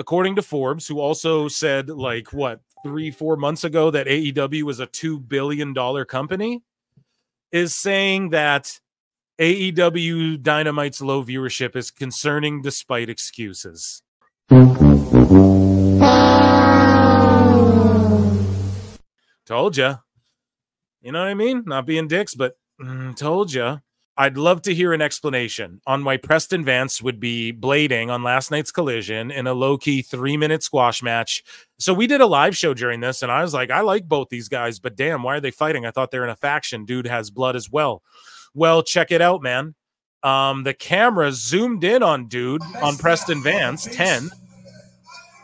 according to Forbes, who also said, like, what, 3-4 months ago that AEW was a $2 billion company, is saying that AEW Dynamite's low viewership is concerning despite excuses. Told ya. You know what I mean? Not being dicks, but told ya. I'd love to hear an explanation on why Preston Vance would be blading on last night's Collision in a low-key 3-minute squash match. So we did a live show during this, and I was like, I like both these guys, but damn, why are they fighting? I thought they're in a faction. Dude has blood as well. Well, check it out, man. The camera zoomed in on dude, on Preston Vance, 10.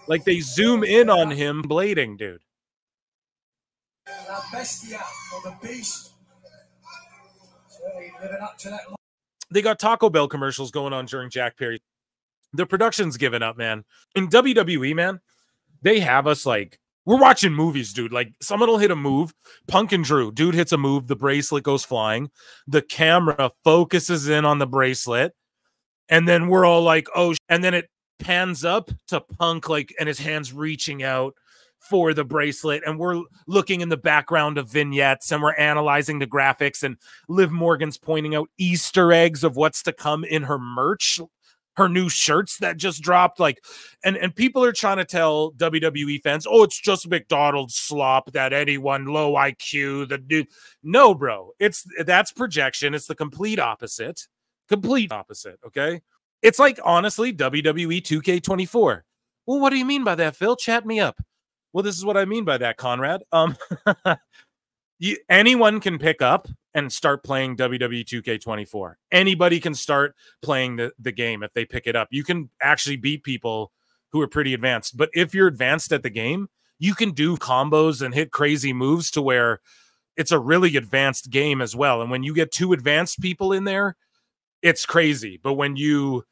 Like they zoom in on him blading, dude. They got Taco Bell commercials going on during Jack Perry. The production's given up, man. In WWE, man, they have us like, we're watching movies, dude. Like, someone will hit a move. Punk and Drew, dude hits a move. The bracelet goes flying. The camera focuses in on the bracelet. And then we're all like, oh, and then it pans up to Punk, like, and his hand's reaching out for the bracelet. And we're looking in the background of vignettes and we're analyzing the graphics. And Liv Morgan's pointing out Easter eggs of what's to come in her merch, her new shirts that just dropped. Like, and people are trying to tell WWE fans, oh, it's just McDonald's slop, that anyone low IQ, the dude. No, bro, that's projection. It's the complete opposite. Complete opposite. Okay. It's like, honestly, WWE 2K24. Well, what do you mean by that, Phil? Chat me up. Well, this is what I mean by that, Conrad. Anyone can pick up and start playing WWE 2K24. Anybody can start playing the game if they pick it up. You can actually beat people who are pretty advanced. But if you're advanced at the game, you can do combos and hit crazy moves to where it's a really advanced game as well. And when you get 2 advanced people in there, it's crazy. But when you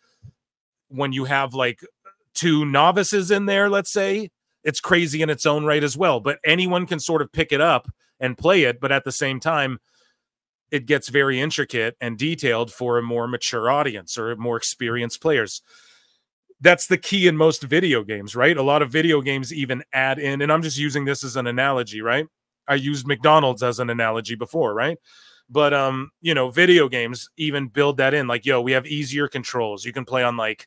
have like 2 novices in there, let's say, it's crazy in its own right as well. But anyone can sort of pick it up and play it. But at the same time, it gets very intricate and detailed for a more mature audience or more experienced players. That's the key in most video games, right? A lot of video games even add in, and I'm just using this as an analogy, right? I used McDonald's as an analogy before, right? But, you know, video games even build that in. Like, yo, we have easier controls. You can play on like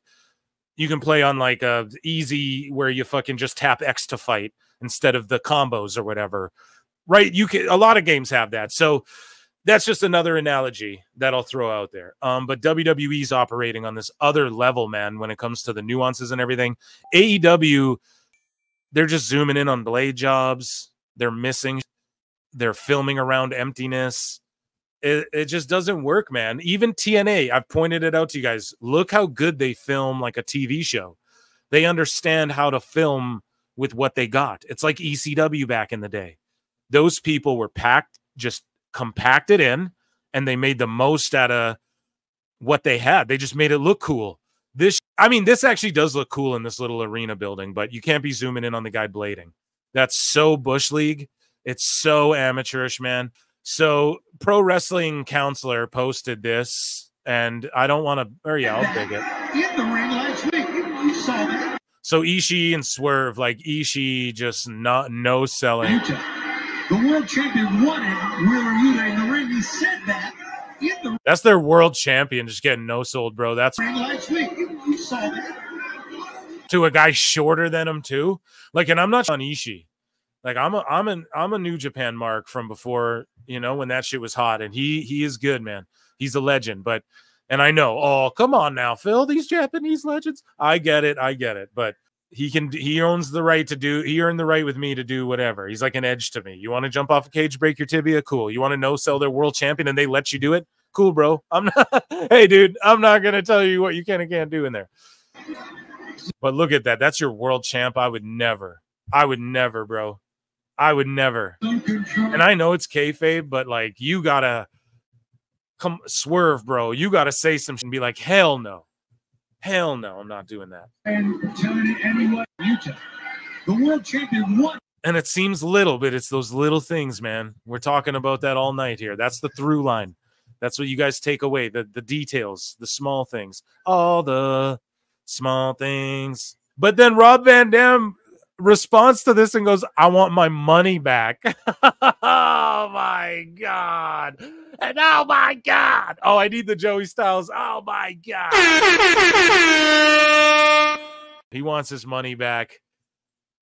easy where you fucking just tap X to fight instead of the combos or whatever, right? A lot of games have that. So that's just another analogy that I'll throw out there. But WWE's operating on this other level, man, when it comes to the nuances and everything. AEW, they're just zooming in on blade jobs. They're missing. They're filming around emptiness. It just doesn't work, man. Even TNA, I've pointed it out to you guys. Look how good they film like a TV show. They understand how to film with what they got. It's like ECW back in the day. Those people were just compacted in, and they made the most out of what they had. They just made it look cool. This actually does look cool in this little arena building, but you can't be zooming in on the guy blading. That's so Bush League. It's so amateurish, man. So Pro Wrestling Counselor posted this, and I don't want to, or yeah, I'll dig it. In the ring last week, you saw that. So Ishii and Swerve, like Ishii just no selling. The world champion won it. Wheeler Yuta in the ring. He said that. That's their world champion just getting no sold, bro. That's last week. You saw that. To a guy shorter than him too. Like, and I'm not on Ishii. Like I'm a New Japan mark from before, you know, when that shit was hot, and he is good, man. He's a legend, but and I know, oh, come on now, Phil, these Japanese legends. I get it, but he owns the right to do, he earned the right with me to do whatever. He's like an Edge to me. You want to jump off a cage, break your tibia? Cool. You want to no-sell their world champion and they let you do it? Cool, bro. I'm not hey dude, I'm not gonna tell you what you can and can't do in there. But look at that. That's your world champ. I would never, bro. I would never. And I know it's kayfabe, but like you gotta come Swerve, bro. You gotta say some shit and be like, hell no. Hell no, I'm not doing that. And telling it anyway, Utah. The world champion won. And it seems little, but it's those little things, man. We're talking about that all night here. That's the through line. That's what you guys take away. The details, the small things. All the small things But then Rob Van Dam responds to this and goes, I want my money back. Oh my God. And oh my God. Oh, I need the Joey Styles. Oh my God. He wants his money back.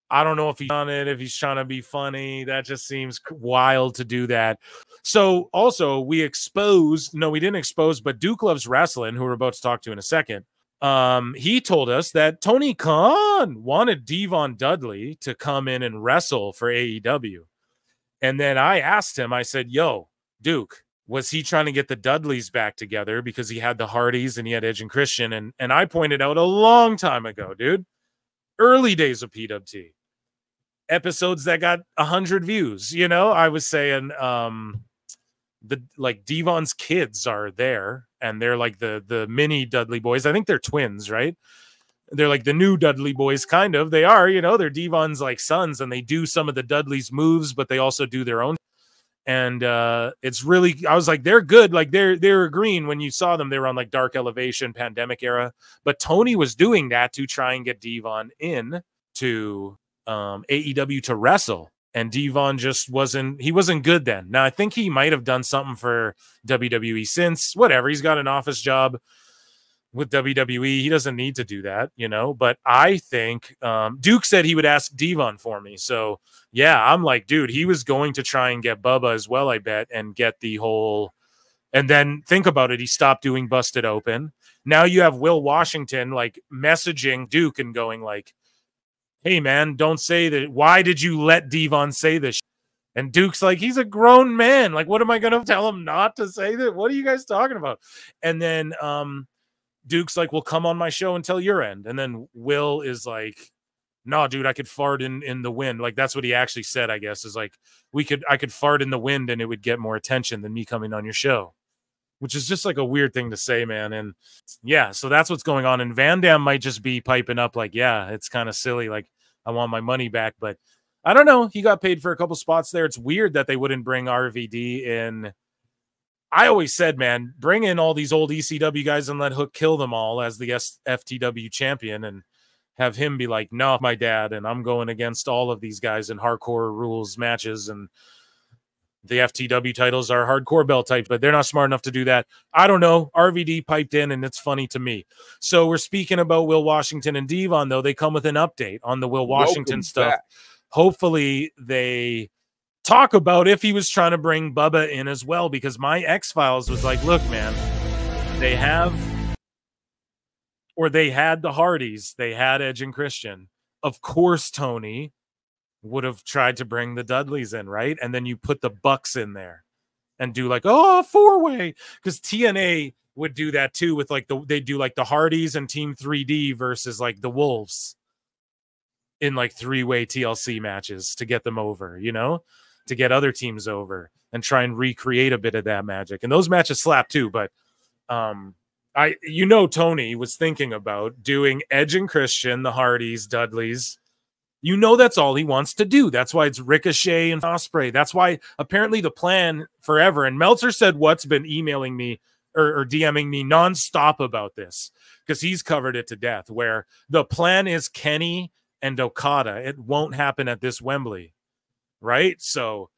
I don't know if he's on it, if he's trying to be funny. That just seems wild to do that. So also we didn't expose, but Duke Loves Wrestling, who we're about to talk to in a second. He told us that Tony Khan wanted Devon Dudley to come in and wrestle for AEW. And then I asked him, I said, yo, Duke, was he trying to get the Dudleys back together because he had the Hardys and he had Edge and Christian? And I pointed out a long time ago, dude, early days of PWT, episodes that got 100 views, you know, I was saying, Devon's kids are there and they're like the mini Dudley boys. I think they're twins, right? They're like the new Dudley boys, kind of. They are, you know, they're Devon's like sons and they do some of the Dudley's moves, but they also do their own. And it's really, I was like, they're good. Like they're green when you saw them. They were on like Dark Elevation, Pandemic era. But Tony was doing that to try and get Devon in to AEW to wrestle. And Devon just wasn't good then. Now, I think he might have done something for WWE since, whatever. He's got an office job with WWE. He doesn't need to do that, you know. But I think Duke said he would ask Devon for me. So, yeah, I'm like, dude, he was going to try and get Bubba as well, I bet, and get the whole – and then think about it. He stopped doing Busted Open. Now you have Will Washington, like, messaging Duke and going like, hey, man, don't say that. Why did you let Devon say this? And Duke's like, he's a grown man. Like, what am I going to tell him not to say that? What are you guys talking about? And then Duke's like, well, come on my show and tell your end. And then Will is like, no, dude, I could fart in the wind. Like, that's what he actually said, I guess, is like, I could fart in the wind and it would get more attention than me coming on your show, which is just like a weird thing to say, man. And yeah, so that's what's going on. And Van Dam might just be piping up like, yeah, it's kind of silly. Like, I want my money back, but I don't know. He got paid for a couple spots there. It's weird that they wouldn't bring RVD in. I always said, man, bring in all these old ECW guys and let Hook kill them all as the FTW champion and have him be like, no, my dad, and I'm going against all of these guys in hardcore rules matches, and the FTW titles are hardcore belt type, but they're not smart enough to do that. I don't know. RVD piped in, and it's funny to me. So we're speaking about Will Washington and Devon, though. They come with an update on the Will Washington stuff. Hopefully they talk about if he was trying to bring Bubba in as well, because my X-Files was like, look, man, they had the Hardys. They had Edge and Christian. Of course, Tony would have tried to bring the Dudleys in, right? And then you put the Bucks in there and do like, oh, four-way, because TNA would do that too with like they do like the Hardys and Team 3D versus like the Wolves in like three-way TLC matches to get them over, you know, to get other teams over and try and recreate a bit of that magic. And those matches slap too, but Tony was thinking about doing Edge and Christian, the Hardys, Dudleys. You know, that's all he wants to do. That's why it's Ricochet and Ospreay. That's why apparently the plan forever. And Meltzer said what's been emailing me or DMing me nonstop about this because he's covered it to death, where the plan is Kenny and Okada. It won't happen at this Wembley, right? So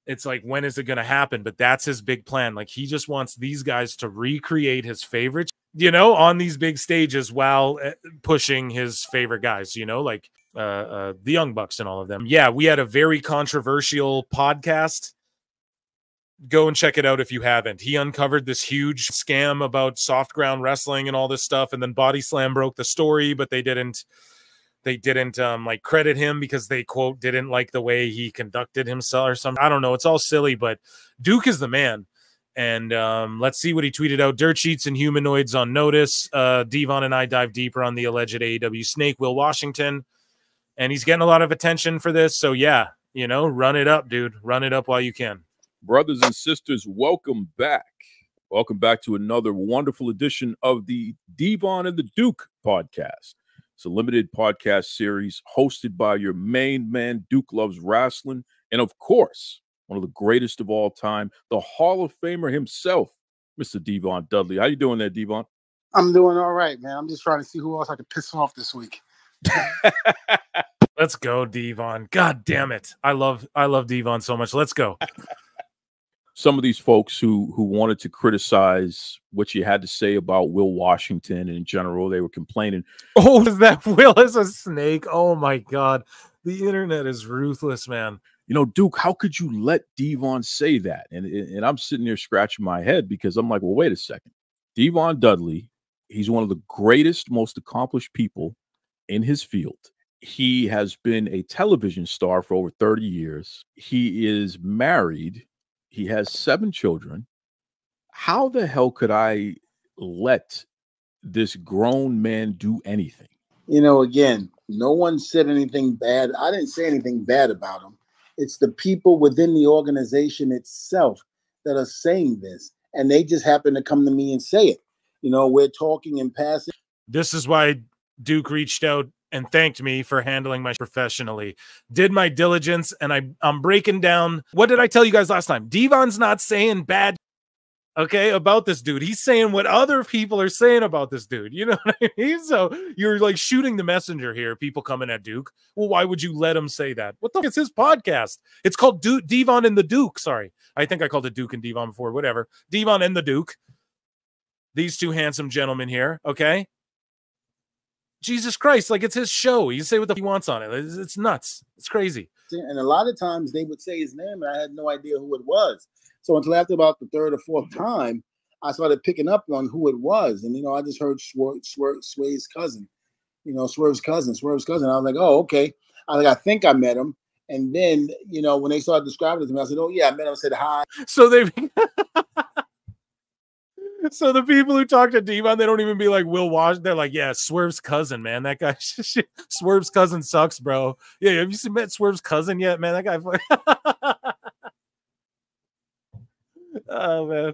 it's like, when is it going to happen? But that's his big plan. Like, he just wants these guys to recreate his favorite, you know, on these big stages while pushing his favorite guys, you know, like the Young Bucks and all of them. Yeah, we had a very controversial podcast. Go and check it out if you haven't. He uncovered this huge scam about soft ground wrestling and all this stuff, and then Body Slam broke the story, but they didn't like credit him because they, quote, didn't like the way he conducted himself or something. I don't know. It's all silly, but Duke is the man. And let's see what he tweeted out. Dirt sheets and humanoids on notice. Devon and I dive deeper on the alleged AEW snake, Will Washington. And he's getting a lot of attention for this. So, yeah, you know, run it up, dude. Run it up while you can. Brothers and sisters, welcome back. Welcome back to another wonderful edition of the Devon and the Duke podcast. It's a limited podcast series hosted by your main man, Duke Loves Wrestling. And, of course, one of the greatest of all time, the Hall of Famer himself, Mr. Devon Dudley. How you doing there, Devon? I'm doing all right, man. I'm just trying to see who else I can piss off this week. Let's go, Devon. God damn it. I love Devon so much. Let's go. Some of these folks who wanted to criticize what you had to say about Will Washington and in general, they were complaining. Oh, is that Will is a snake? Oh my God. The internet is ruthless, man. You know, Duke, how could you let Devon say that? And I'm sitting there scratching my head because I'm like, well, wait a second. Devon Dudley, he's one of the greatest, most accomplished people in his field. He has been a television star for over 30 years. He is married. He has 7 children. How the hell could I let this grown man do anything? You know, again, no one said anything bad. I didn't say anything bad about him. It's the people within the organization itself that are saying this. And they just happen to come to me and say it. You know, we're talking and passing. This is why Duke reached out and thanked me for handling my professionally. Did my diligence, and I'm breaking down. What did I tell you guys last time? Devon's not saying bad, okay, about this dude. He's saying what other people are saying about this dude. You know what I mean? So you're like shooting the messenger here, people coming at Duke. Well, why would you let him say that? What the fuck? It's his podcast. It's called Devon and the Duke. Sorry. I think I called it Duke and Devon before. Whatever. Devon and the Duke. These two handsome gentlemen here, okay? Jesus Christ, like it's his show. He can say what the he wants on it. It's nuts. It's crazy. And a lot of times they would say his name, and I had no idea who it was. So until after about the 3rd or 4th time, I started picking up on who it was. And, you know, I just heard Swerve's cousin. You know, Swerve's cousin. I was like, oh, okay. I think I met him. And then, you know, when they started describing it to me, I said, oh, yeah, I met him. I said hi. So they... So the people who talk to Devon, they don't even be like Will Wash. They're like, yeah, Swerve's cousin, man. That guy, Swerve's cousin sucks, bro. Yeah, have you met Swerve's cousin yet, man? That guy. Oh man.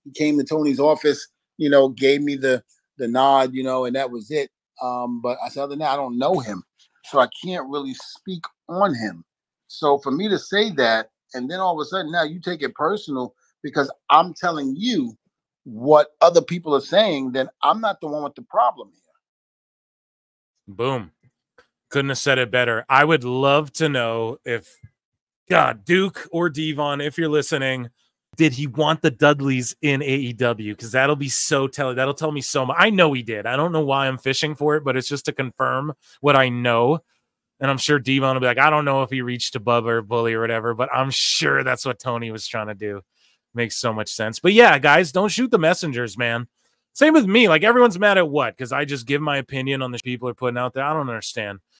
He came to Tony's office, you know, gave me the nod, you know, and that was it. But I said, other than that, I don't know him, so I can't really speak on him. So for me to say that, and then all of a sudden now you take it personal because I'm telling you what other people are saying, then I'm not the one with the problem here. Boom. Couldn't have said it better. I would love to know if, God, Duke or Devon, if you're listening, did he want the Dudleys in AEW? Because that'll be so telling. That'll tell me so much. I know he did. I don't know why I'm fishing for it, but it's just to confirm what I know. And I'm sure Devon will be like, I don't know if he reached to Bubba or Bully or whatever, but I'm sure that's what Tony was trying to do. Makes so much sense. But yeah, guys, don't shoot the messengers, man. Same with me. Like, everyone's mad at what? Because I just give my opinion on the people are putting out there. I don't understand.